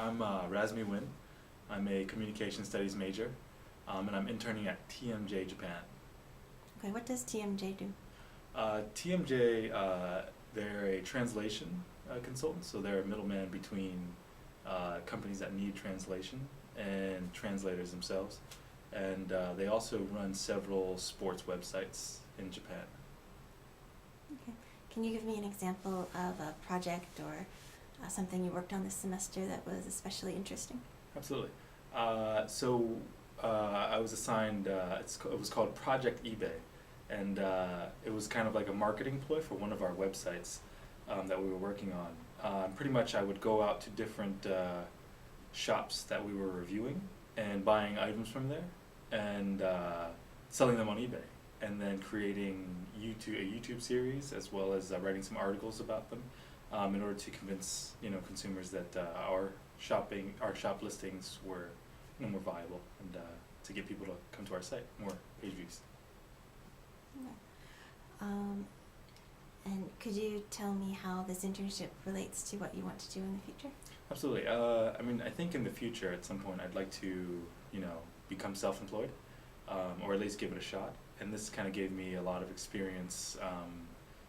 I'm Rasmy Nyugen. I'm a communication studies major, and I'm interning at TMJ Japan. Okay, what does TMJ do? TMJ, they're a translation consultant, so they're a middleman between companies that need translation and translators themselves. And they also run several sports websites in Japan. Okay. Can you give me an example of a project or something you worked on this semester that was especially interesting? Absolutely. I was assigned, it was called Project eBay, and it was kind of like a marketing ploy for one of our websites that we were working on. Pretty much I would go out to different shops that we were reviewing and buying items from there and selling them on eBay, and then creating a YouTube series as well as writing some articles about them in order to convince consumers that our shop listings were more viable and to get people to come to our site, more page views. Okay. And could you tell me how this internship relates to what you want to do in the future? Absolutely. I think in the future, at some point, I'd like to, become self-employed, or at least give it a shot. And this kind of gave me a lot of experience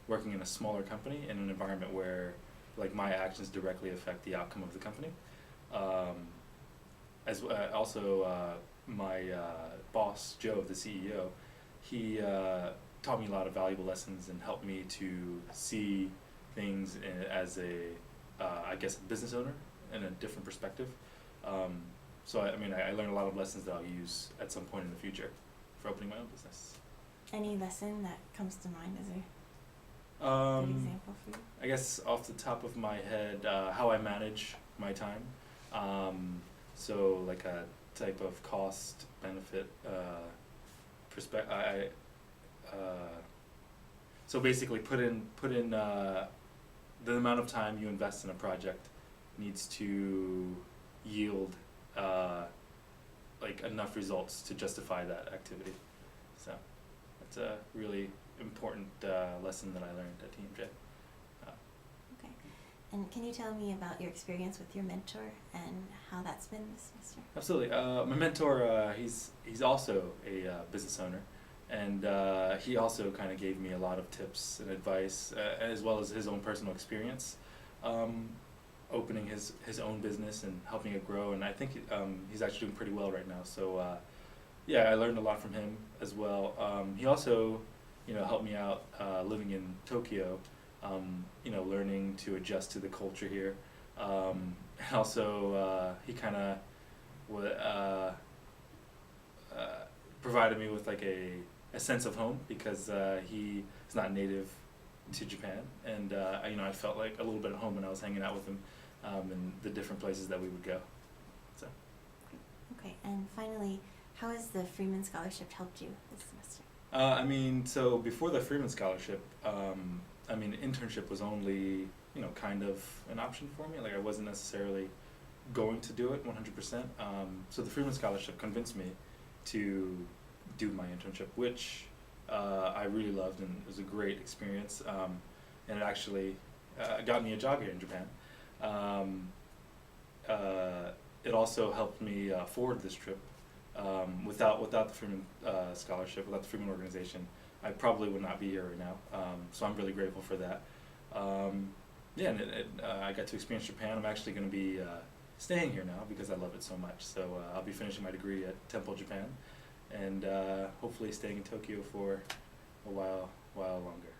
working in a smaller company in an environment where, my actions directly affect the outcome of the company. My boss, Joe, the CEO, he taught me a lot of valuable lessons and helped me to see things as a business owner in a different perspective. I learned a lot of lessons that I'll use at some point in the future for opening my own business. Any lesson that comes to mind as a good example for you? I guess off the top of my head, how I manage my time. Like a type of cost benefit perspective. So basically, put in the amount of time you invest in a project needs to yield enough results to justify that activity. So that's a really important lesson that I learned at TMJ. Okay. And can you tell me about your experience with your mentor and how that's been this semester? Absolutely. My mentor, he's also a business owner, and he also kind of gave me a lot of tips and advice, as well as his own personal experience, opening his own business and helping it grow. And I think he's actually doing pretty well right now. So I learned a lot from him as well. He also, helped me out living in Tokyo. Learning to adjust to the culture here. And also, he kind of provided me with a sense of home because he is not native to Japan, and I felt like a little bit at home when I was hanging out with him in the different places that we would go. So. Okay, and finally, how has the Freeman Scholarship helped you this semester? So before the Freeman Scholarship, internship was only, kind of an option for me. I wasn't necessarily going to do it 100%. So the Freeman Scholarship convinced me to do my internship, which I really loved, and it was a great experience. And it actually got me a job here in Japan. It also helped me forward this trip. Without the Freeman Scholarship, without the Freeman organization, I probably would not be here right now. So I'm really grateful for that. I got to experience Japan. I'm actually going to be staying here now because I love it so much. So I'll be finishing my degree at Temple, Japan, and hopefully staying in Tokyo for a while longer.